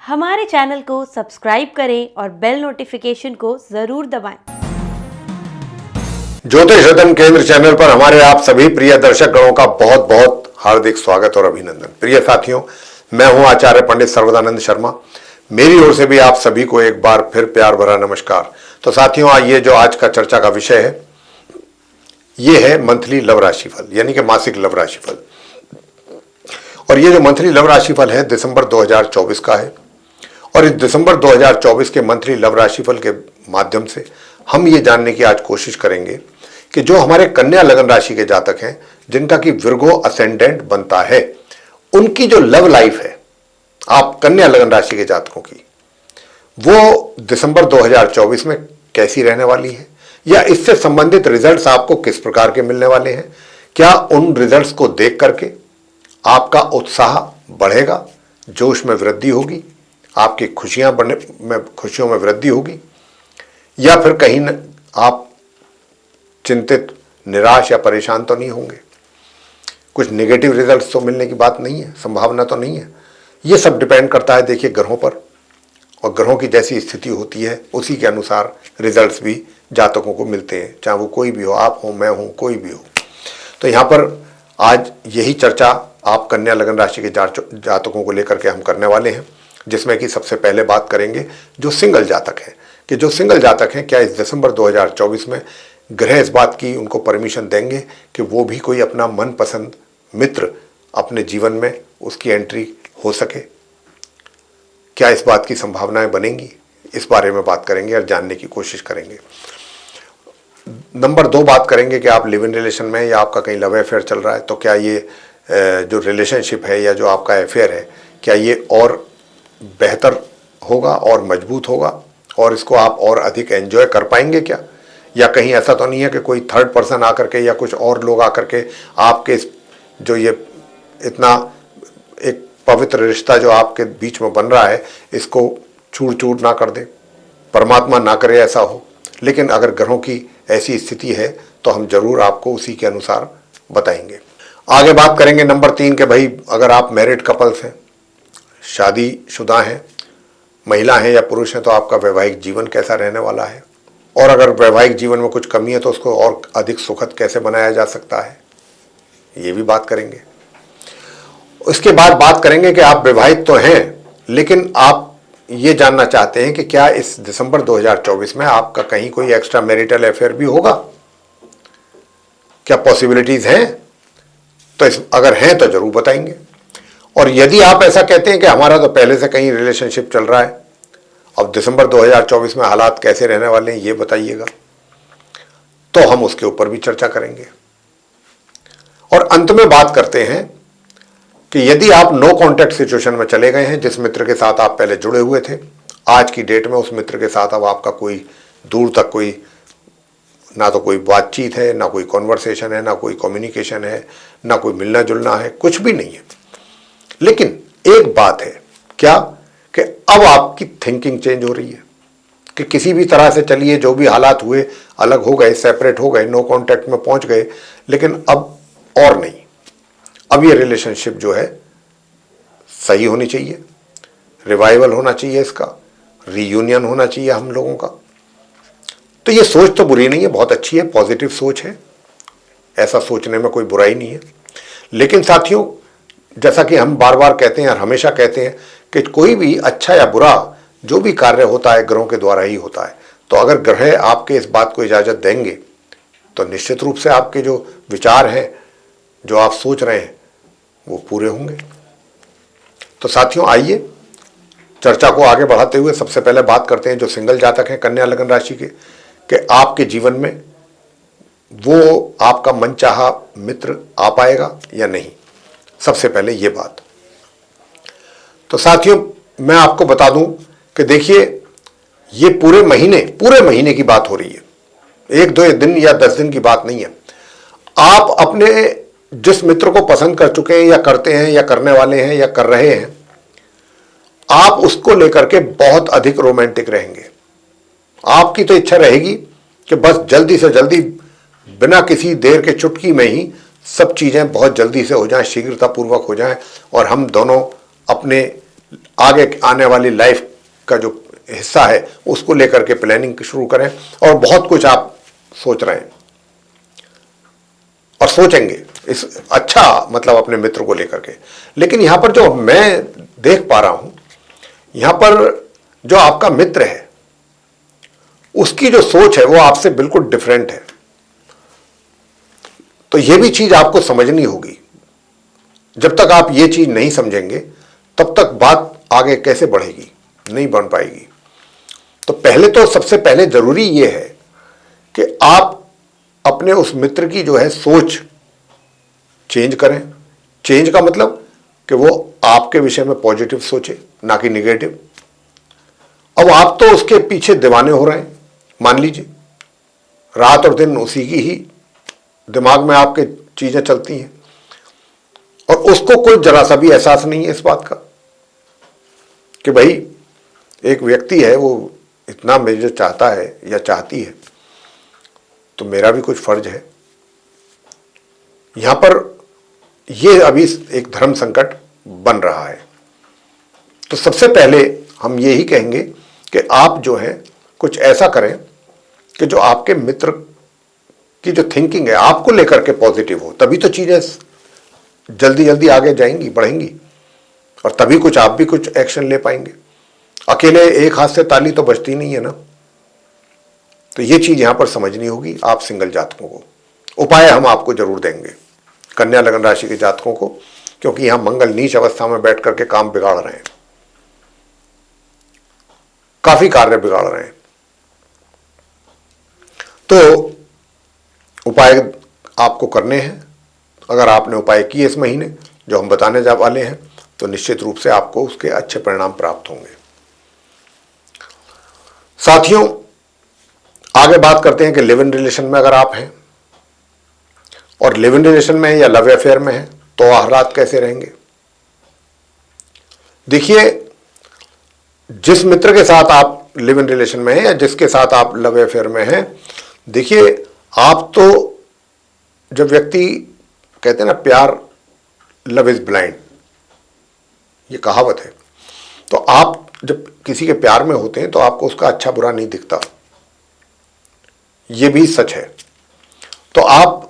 हमारे चैनल को सब्सक्राइब करें और बेल नोटिफिकेशन को जरूर दबाएं। ज्योतिष रतन केंद्र चैनल पर हमारे आप सभी प्रिय दर्शक गणों का बहुत बहुत हार्दिक स्वागत और अभिनंदन। प्रिय साथियों, मैं हूं आचार्य पंडित सर्वदानंद शर्मा। मेरी ओर से भी आप सभी को एक बार फिर प्यार भरा नमस्कार। तो साथियों, ये जो आज का चर्चा का विषय है, ये है मंथली लव राशिफल, यानी कि मासिक लव राशिफल। और ये जो मंथली लव राशिफल है दिसंबर 2024 का है। और इस दिसंबर 2024 के मंथली लव राशिफल के माध्यम से हम ये जानने की आज कोशिश करेंगे कि जो हमारे कन्या लगन राशि के जातक हैं, जिनका कि विर्गो असेंडेंट बनता है, उनकी जो लव लाइफ है, आप कन्या लगन राशि के जातकों की, वो दिसंबर 2024 में कैसी रहने वाली है, या इससे संबंधित रिजल्ट्स आपको किस प्रकार के मिलने वाले हैं। क्या उन रिजल्ट्स को देख करके आपका उत्साह बढ़ेगा, जोश में वृद्धि होगी, आपकी खुशियों में वृद्धि होगी, या फिर कहीं न आप चिंतित, निराश या परेशान तो नहीं होंगे। कुछ नेगेटिव रिजल्ट्स तो मिलने की बात नहीं है, संभावना तो नहीं है। ये सब डिपेंड करता है, देखिए, ग्रहों पर, और ग्रहों की जैसी स्थिति होती है उसी के अनुसार रिजल्ट्स भी जातकों को मिलते हैं, चाहे वो कोई भी हो, आप हो, मैं हूं, कोई भी हो। तो यहाँ पर आज यही चर्चा आप कन्या लगन राशि के जातकों को लेकर के हम करने वाले हैं, जिसमें कि सबसे पहले बात करेंगे जो सिंगल जातक हैं, कि जो सिंगल जातक हैं, क्या इस दिसंबर 2024 में ग्रह इस बात की उनको परमिशन देंगे कि वो भी कोई अपना मनपसंद मित्र अपने जीवन में उसकी एंट्री हो सके। क्या इस बात की संभावनाएं बनेंगी, इस बारे में बात करेंगे और जानने की कोशिश करेंगे। नंबर 2 बात करेंगे कि आप लिव इन रिलेशन में या आपका कहीं लव अफेयर चल रहा है, तो क्या ये जो रिलेशनशिप है या जो आपका अफेयर है, क्या ये और बेहतर होगा और मजबूत होगा, और इसको आप और अधिक एंजॉय कर पाएंगे क्या, या कहीं ऐसा तो नहीं है कि कोई थर्ड पर्सन आकर के या कुछ और लोग आकर के आपके जो ये इतना एक पवित्र रिश्ता जो आपके बीच में बन रहा है, इसको चूर चूर ना कर दे। परमात्मा ना करे ऐसा हो, लेकिन अगर ग्रहों की ऐसी स्थिति है तो हम जरूर आपको उसी के अनुसार बताएंगे। आगे बात करेंगे नंबर 3 के भाई, अगर आप मैरिड कपल्स हैं, शादीशुदा हैं, महिला हैं या पुरुष हैं, तो आपका वैवाहिक जीवन कैसा रहने वाला है, और अगर वैवाहिक जीवन में कुछ कमी है तो उसको और अधिक सुखद कैसे बनाया जा सकता है, ये भी बात करेंगे। उसके बाद बात करेंगे कि आप विवाहित तो हैं, लेकिन आप ये जानना चाहते हैं कि क्या इस दिसंबर 2024 में आपका कहीं कोई एक्स्ट्रा मैरिटल अफेयर भी होगा, क्या पॉसिबिलिटीज हैं। तो अगर हैं तो जरूर बताएंगे। और यदि आप ऐसा कहते हैं कि हमारा तो पहले से कहीं रिलेशनशिप चल रहा है, अब दिसंबर 2024 में हालात कैसे रहने वाले हैं ये बताइएगा, तो हम उसके ऊपर भी चर्चा करेंगे। और अंत में बात करते हैं कि यदि आप नो कॉन्टैक्ट सिचुएशन में चले गए हैं, जिस मित्र के साथ आप पहले जुड़े हुए थे, आज की डेट में उस मित्र के साथ अब आपका कोई दूर तक कोई ना तो कोई बातचीत है, ना कोई कॉन्वर्सेशन है, ना कोई कम्युनिकेशन है, ना कोई मिलना जुलना है, कुछ भी नहीं है। लेकिन एक बात है, क्या कि अब आपकी थिंकिंग चेंज हो रही है कि किसी भी तरह से चलिए, जो भी हालात हुए, अलग हो गए, सेपरेट हो गए, नो कांटेक्ट में पहुंच गए, लेकिन अब और नहीं, अब ये रिलेशनशिप जो है सही होनी चाहिए, रिवाइवल होना चाहिए, इसका रीयूनियन होना चाहिए हम लोगों का। तो ये सोच तो बुरी नहीं है, बहुत अच्छी है, पॉजिटिव सोच है, ऐसा सोचने में कोई बुराई नहीं है। लेकिन साथियों, जैसा कि हम बार बार कहते हैं और हमेशा कहते हैं कि कोई भी अच्छा या बुरा जो भी कार्य होता है ग्रहों के द्वारा ही होता है। तो अगर ग्रह आपके इस बात को इजाजत देंगे तो निश्चित रूप से आपके जो विचार हैं, जो आप सोच रहे हैं, वो पूरे होंगे। तो साथियों, आइए चर्चा को आगे बढ़ाते हुए सबसे पहले बात करते हैं जो सिंगल जातक हैं कन्या लगन राशि के, कि आपके जीवन में वो आपका मनचाहा मित्र आ पाएगा या नहीं। सबसे पहले ये बात। तो साथियों, मैं आपको बता दूं कि देखिए, ये पूरे महीने की बात हो रही है, 1-2 दिन या 10 दिन की बात नहीं है। आप अपने जिस मित्र को पसंद कर चुके हैं या करते हैं या करने वाले हैं या कर रहे हैं, आप उसको लेकर के बहुत अधिक रोमांटिक रहेंगे। आपकी तो इच्छा रहेगी कि बस जल्दी से जल्दी, बिना किसी देर के चुटकी में ही सब चीज़ें बहुत जल्दी से हो जाएं, शीघ्रतापूर्वक हो जाएं, और हम दोनों अपने आगे आने वाली लाइफ का जो हिस्सा है उसको लेकर के प्लानिंग शुरू करें। और बहुत कुछ आप सोच रहे हैं और सोचेंगे इस अच्छा मतलब अपने मित्र को लेकर के। लेकिन यहां पर जो मैं देख पा रहा हूं, यहां पर जो आपका मित्र है उसकी जो सोच है वो आपसे बिल्कुल डिफरेंट है। तो ये भी चीज आपको समझनी होगी। जब तक आप ये चीज नहीं समझेंगे तब तक बात आगे कैसे बढ़ेगी, नहीं बन पाएगी। तो पहले तो सबसे पहले जरूरी ये है कि आप अपने उस मित्र की जो है सोच चेंज करें। चेंज का मतलब कि वो आपके विषय में पॉजिटिव सोचे, ना कि निगेटिव। अब आप तो उसके पीछे दीवाने हो रहे हैं, मान लीजिए रात और दिन उसी की ही दिमाग में आपके चीजें चलती हैं और उसको कोई जरा सा भी एहसास नहीं है इस बात का कि भाई एक व्यक्ति है वो इतना मुझे चाहता है या चाहती है तो मेरा भी कुछ फर्ज है। यहां पर ये अभी एक धर्म संकट बन रहा है। तो सबसे पहले हम यही कहेंगे कि आप जो है कुछ ऐसा करें कि जो आपके मित्र की जो थिंकिंग है आपको लेकर के पॉजिटिव हो, तभी तो चीजें जल्दी जल्दी आगे जाएंगी, बढ़ेंगी और तभी कुछ आप भी कुछ एक्शन ले पाएंगे। अकेले एक हाथ से ताली तो बजती नहीं है ना। तो ये चीज यहां पर समझनी होगी आप सिंगल जातकों को। उपाय हम आपको जरूर देंगे कन्या लगन राशि के जातकों को, क्योंकि यहां मंगल नीच अवस्था में बैठ करके काम बिगाड़ रहे हैं, काफी कार्य बिगाड़ रहे हैं। तो उपाय आपको करने हैं। अगर आपने उपाय किए इस महीने जो हम बताने जा वाले हैं तो निश्चित रूप से आपको उसके अच्छे परिणाम प्राप्त होंगे। साथियों, आगे बात करते हैं कि लिव इन रिलेशन में अगर आप हैं और लिव इन रिलेशन में हैं या लव अफेयर में हैं तो हालात कैसे रहेंगे। देखिए, जिस मित्र के साथ आप लिव इन रिलेशन में हैं या जिसके साथ आप लव अफेयर में हैं, देखिए आप तो जब व्यक्ति कहते हैं ना प्यार लव इज ब्लाइंड, ये कहावत है। तो आप जब किसी के प्यार में होते हैं तो आपको उसका अच्छा बुरा नहीं दिखता, ये भी सच है। तो आप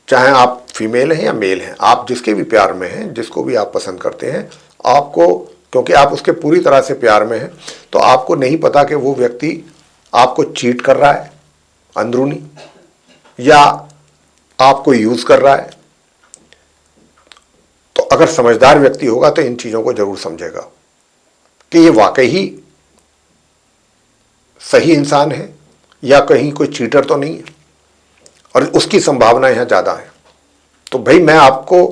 चाहे आप फीमेल हैं या मेल हैं, आप जिसके भी प्यार में हैं, जिसको भी आप पसंद करते हैं, आपको क्योंकि आप उसके पूरी तरह से प्यार में हैं तो आपको नहीं पता कि वो व्यक्ति आपको चीट कर रहा है अंदरूनी या आपको यूज कर रहा है। तो अगर समझदार व्यक्ति होगा तो इन चीजों को जरूर समझेगा कि ये वाकई ही सही इंसान है या कहीं कोई चीटर तो नहीं है, और उसकी संभावना यहां ज्यादा है। तो भाई मैं आपको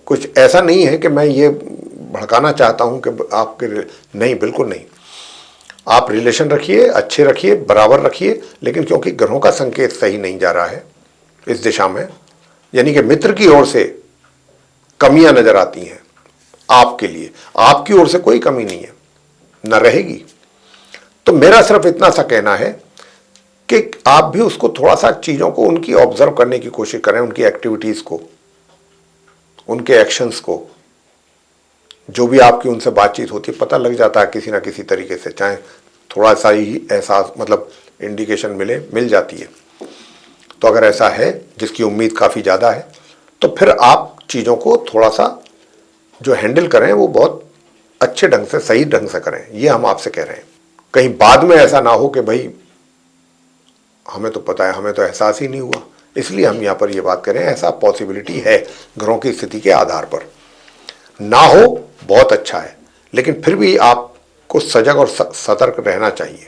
कुछ ऐसा नहीं है कि मैं ये भड़काना चाहता हूं कि आपके नहीं, बिल्कुल नहीं। आप रिलेशन रखिए, अच्छे रखिए, बराबर रखिए, लेकिन क्योंकि ग्रहों का संकेत सही नहीं जा रहा है इस दिशा में, यानी कि मित्र की ओर से कमियां नजर आती हैं आपके लिए, आपकी ओर से कोई कमी नहीं है, न रहेगी। तो मेरा सिर्फ इतना सा कहना है कि आप भी उसको थोड़ा सा चीजों को उनकी ऑब्जर्व करने की कोशिश करें, उनकी एक्टिविटीज को, उनके एक्शंस को। जो भी आपकी उनसे बातचीत होती है पता लग जाता है किसी ना किसी तरीके से, चाहे थोड़ा सा ही एहसास मतलब इंडिकेशन मिल जाती है। तो अगर ऐसा है जिसकी उम्मीद काफ़ी ज़्यादा है तो फिर आप चीज़ों को थोड़ा सा जो हैंडल करें वो बहुत अच्छे ढंग से, सही ढंग से करें, ये हम आपसे कह रहे हैं। कहीं बाद में ऐसा ना हो कि भाई हमें तो पता है, हमें तो एहसास ही नहीं हुआ, इसलिए हम यहाँ पर ये बात करें। ऐसा पॉसिबिलिटी है ग्रहों की स्थिति के आधार पर, ना हो बहुत अच्छा है, लेकिन फिर भी आपको सजग और सतर्क रहना चाहिए।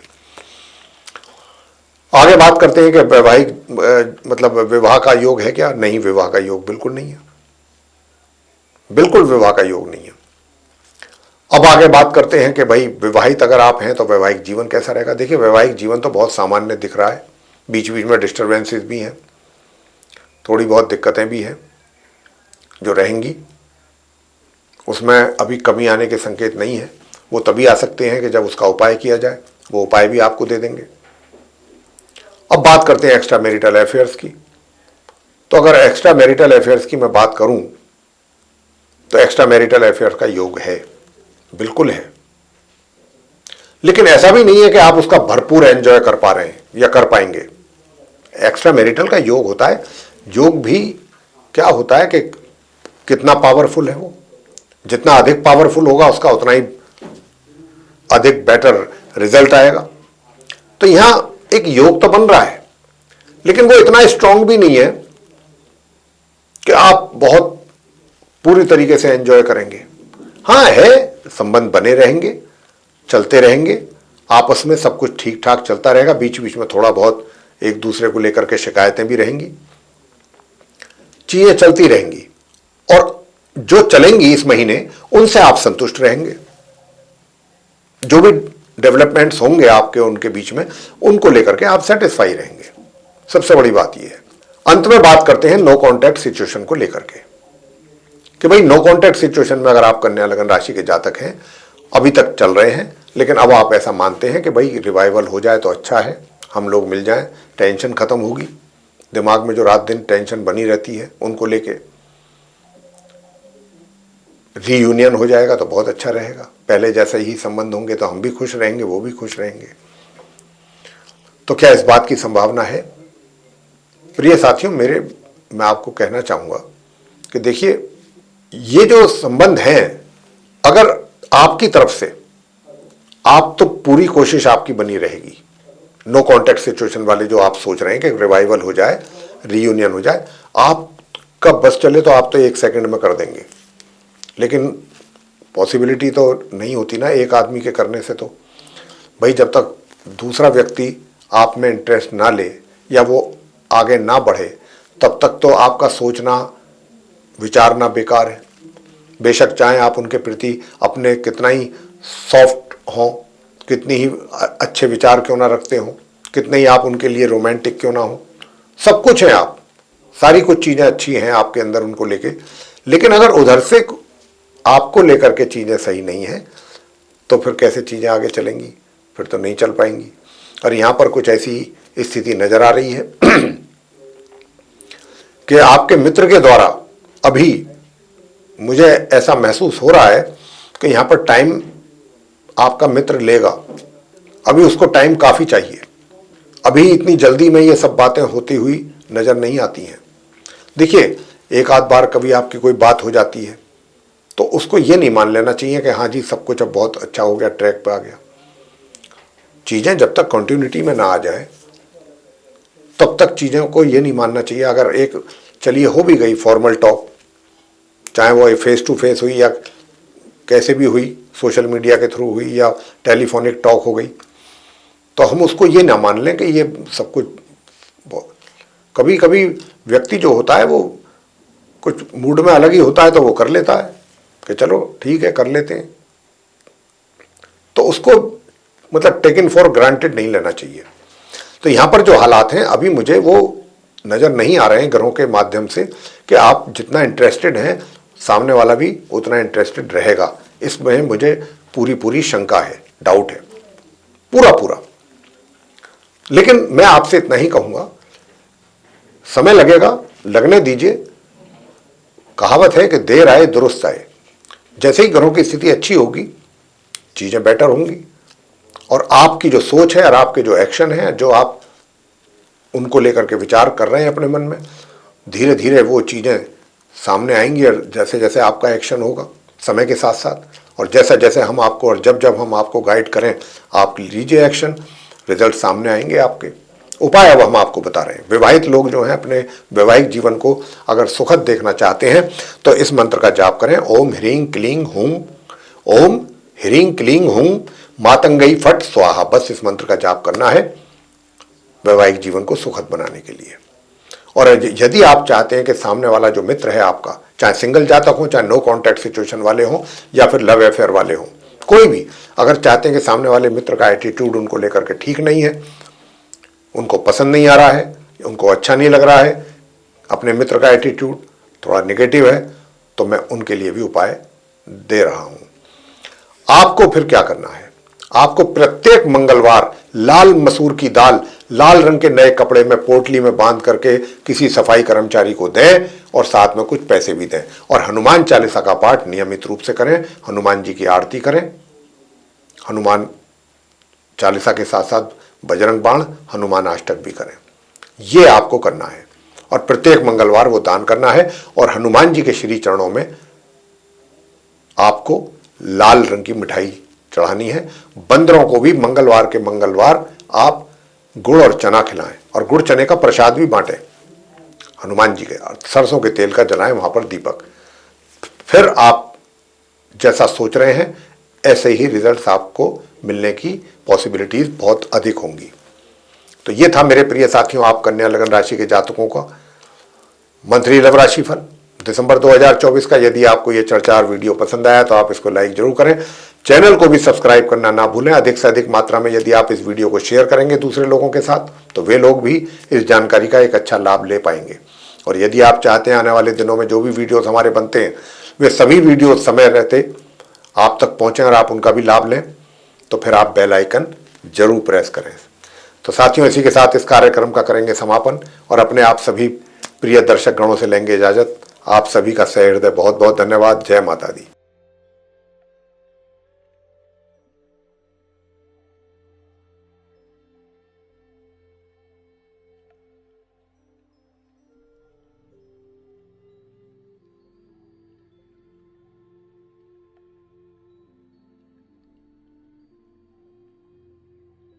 आगे बात करते हैं कि वैवाहिक मतलब विवाह का योग है क्या। नहीं, विवाह का योग बिल्कुल नहीं है, बिल्कुल विवाह का योग नहीं है। अब आगे बात करते हैं कि भाई विवाहित अगर आप हैं तो वैवाहिक जीवन कैसा रहेगा। देखिए, वैवाहिक जीवन तो बहुत सामान्य दिख रहा है, बीच बीच में डिस्टर्बेंसेस भी हैं, थोड़ी बहुत दिक्कतें भी हैं जो रहेंगी, उसमें अभी कमी आने के संकेत नहीं है। वो तभी आ सकते हैं कि जब उसका उपाय किया जाए, वो उपाय भी आपको दे देंगे। अब बात करते हैं एक्स्ट्रा मैरिटल अफेयर्स की। तो अगर एक्स्ट्रा मैरिटल अफेयर्स की मैं बात करूं तो एक्स्ट्रा मैरिटल अफेयर्स का योग है, बिल्कुल है, लेकिन ऐसा भी नहीं है कि आप उसका भरपूर एंजॉय कर पा रहे हैं या कर पाएंगे। एक्स्ट्रा मैरिटल का योग होता है, योग भी क्या होता है कि कितना पावरफुल है वो, जितना अधिक पावरफुल होगा उसका उतना ही अधिक बेटर रिजल्ट आएगा। तो यहां एक योग तो बन रहा है, लेकिन वो इतना स्ट्रांग भी नहीं है कि आप बहुत पूरी तरीके से एंजॉय करेंगे। हाँ है, संबंध बने रहेंगे, चलते रहेंगे, आपस में सब कुछ ठीक ठाक चलता रहेगा, बीच बीच में थोड़ा बहुत एक दूसरे को लेकर के शिकायतें भी रहेंगी, चीजें चलती रहेंगी, और जो चलेंगी इस महीने उनसे आप संतुष्ट रहेंगे। जो भी डेवलपमेंट्स होंगे आपके उनके बीच में, उनको लेकर के आप सेटिस्फाई रहेंगे। सबसे बड़ी बात यह है। अंत में बात करते हैं नो कॉन्टैक्ट सिचुएशन को लेकर के, कि भाई नो कॉन्टैक्ट सिचुएशन में अगर आप कन्या लगन राशि के जातक हैं, अभी तक चल रहे हैं, लेकिन अब आप ऐसा मानते हैं कि भाई रिवाइवल हो जाए तो अच्छा है, हम लोग मिल जाएं, टेंशन खत्म होगी, दिमाग में जो रात दिन टेंशन बनी रहती है उनको लेके रीयूनियन हो जाएगा तो बहुत अच्छा रहेगा, पहले जैसे ही संबंध होंगे तो हम भी खुश रहेंगे, वो भी खुश रहेंगे। तो क्या इस बात की संभावना है? प्रिय साथियों, मैं आपको कहना चाहूंगा कि देखिए, ये जो संबंध हैं, अगर आपकी तरफ से आप तो पूरी कोशिश आपकी बनी रहेगी, नो कॉन्टैक्ट सिचुएशन वाले जो आप सोच रहे हैं कि रिवाइवल हो जाए, रीयूनियन हो जाए, आपका बस चले तो आप तो 1 सेकंड में कर देंगे, लेकिन पॉसिबिलिटी तो नहीं होती ना एक आदमी के करने से। तो भाई जब तक दूसरा व्यक्ति आप में इंटरेस्ट ना ले या वो आगे ना बढ़े, तब तक तो आपका सोचना विचारना बेकार है। बेशक चाहे आप उनके प्रति अपने कितना ही सॉफ्ट हों, कितनी ही अच्छे विचार क्यों ना रखते हों, कितने ही आप उनके लिए रोमांटिक क्यों ना हो, सब कुछ है, आप सारी कुछ चीज़ें अच्छी हैं आपके अंदर उनको लेके, लेकिन अगर उधर से आपको लेकर के चीज़ें सही नहीं हैं तो फिर कैसे चीज़ें आगे चलेंगी? फिर तो नहीं चल पाएंगी। और यहाँ पर कुछ ऐसी स्थिति नज़र आ रही है कि आपके मित्र के द्वारा अभी मुझे ऐसा महसूस हो रहा है कि यहाँ पर टाइम आपका मित्र लेगा, अभी उसको टाइम काफ़ी चाहिए, अभी इतनी जल्दी में ये सब बातें होती हुई नज़र नहीं आती हैं। देखिए, एक आध बार कभी आपकी कोई बात हो जाती है तो उसको ये नहीं मान लेना चाहिए कि हाँ जी सब कुछ अब बहुत अच्छा हो गया, ट्रैक पे आ गया। चीज़ें जब तक कंटिन्यूटी में ना आ जाए तब तक चीज़ों को ये नहीं मानना चाहिए। अगर एक चलिए हो भी गई फॉर्मल टॉक, चाहे वो फेस टू फेस हुई या कैसे भी हुई, सोशल मीडिया के थ्रू हुई या टेलीफोनिक टॉक हो गई, तो हम उसको ये ना मान लें कि ये सब कुछ। कभी कभी व्यक्ति जो होता है वो कुछ मूड में अलग ही होता है तो वो कर लेता है कि चलो ठीक है कर लेते हैं, तो उसको मतलब टेकन फॉर ग्रांटेड नहीं लेना चाहिए। तो यहाँ पर जो हालात हैं अभी मुझे वो नज़र नहीं आ रहे हैं ग्रहों के माध्यम से कि आप जितना इंटरेस्टेड हैं सामने वाला भी उतना इंटरेस्टेड रहेगा। इसमें मुझे पूरी शंका है, डाउट है पूरा। लेकिन मैं आपसे इतना ही कहूँगा, समय लगेगा, लगने दीजिए। कहावत है कि देर आए दुरुस्त आए। जैसे ही ग्रहों की स्थिति अच्छी होगी चीज़ें बेटर होंगी, और आपकी जो सोच है और आपके जो एक्शन है, जो आप उनको लेकर के विचार कर रहे हैं अपने मन में, धीरे धीरे वो चीज़ें सामने आएंगी। और जैसे जैसे आपका एक्शन होगा समय के साथ साथ, और जैसे जैसे हम आपको और जब हम आपको गाइड करें, आप लीजिए एक्शन, रिजल्ट सामने आएंगे आपके। उपाय अब हम आपको बता रहे हैं। विवाहित लोग जो हैं अपने वैवाहिक जीवन को अगर सुखद देखना चाहते हैं तो इस मंत्र का जाप करें, ओम ह्रीं क्लीं हूं, ओम ह्रीं क्लीं हूं मातंगई फट स्वाहा। बस इस मंत्र का जाप करना है वैवाहिक जीवन को सुखद बनाने के लिए। और यदि आप चाहते हैं कि सामने वाला जो मित्र है आपका, चाहे सिंगल जातक हो, चाहे नो कॉन्टैक्ट सिचुएशन वाले हों या फिर लव अफेयर वाले हों, कोई भी अगर चाहते हैं कि सामने वाले मित्र का एटीट्यूड उनको लेकर के ठीक नहीं है, उनको पसंद नहीं आ रहा है, उनको अच्छा नहीं लग रहा है, अपने मित्र का एटीट्यूड थोड़ा नेगेटिव है, तो मैं उनके लिए भी उपाय दे रहा हूं। आपको फिर क्या करना है? आपको प्रत्येक मंगलवार लाल मसूर की दाल लाल रंग के नए कपड़े में पोटली में बांध करके किसी सफाई कर्मचारी को दें और साथ में कुछ पैसे भी दें। और हनुमान चालीसा का पाठ नियमित रूप से करें, हनुमान जी की आरती करें, हनुमान चालीसा के साथ साथ बजरंग बाण, हनुमान अष्टक भी करें। ये आपको करना है और प्रत्येक मंगलवार वो दान करना है। और हनुमान जी के श्री चरणों में आपको लाल रंग की मिठाई चढ़ानी है। बंदरों को भी मंगलवार के मंगलवार आप गुड़ और चना खिलाएं और गुड़ चने का प्रसाद भी बांटें हनुमान जी के। सरसों के तेल का जलाएं वहां पर दीपक। फिर आप जैसा सोच रहे हैं ऐसे ही रिजल्ट्स आपको मिलने की पॉसिबिलिटीज बहुत अधिक होंगी। तो ये था मेरे प्रिय साथियों आप कन्या लगन राशि के जातकों का मंथली लव राशिफल दिसंबर 2024 का। यदि आपको ये चर्चा और वीडियो पसंद आया तो आप इसको लाइक जरूर करें, चैनल को भी सब्सक्राइब करना ना भूलें। अधिक से अधिक मात्रा में यदि आप इस वीडियो को शेयर करेंगे दूसरे लोगों के साथ तो वे लोग भी इस जानकारी का एक अच्छा लाभ ले पाएंगे। और यदि आप चाहते हैं आने वाले दिनों में जो भी वीडियोस हमारे बनते हैं वे सभी वीडियोस समय रहते आप तक पहुंचे और आप उनका भी लाभ लें, तो फिर आप बेल आइकन जरूर प्रेस करें। तो साथियों इसी के साथ इस कार्यक्रम का करेंगे समापन और अपने आप सभी प्रिय दर्शक गणों से लेंगे इजाजत। आप सभी का सह हृदय बहुत बहुत धन्यवाद। जय माता दी।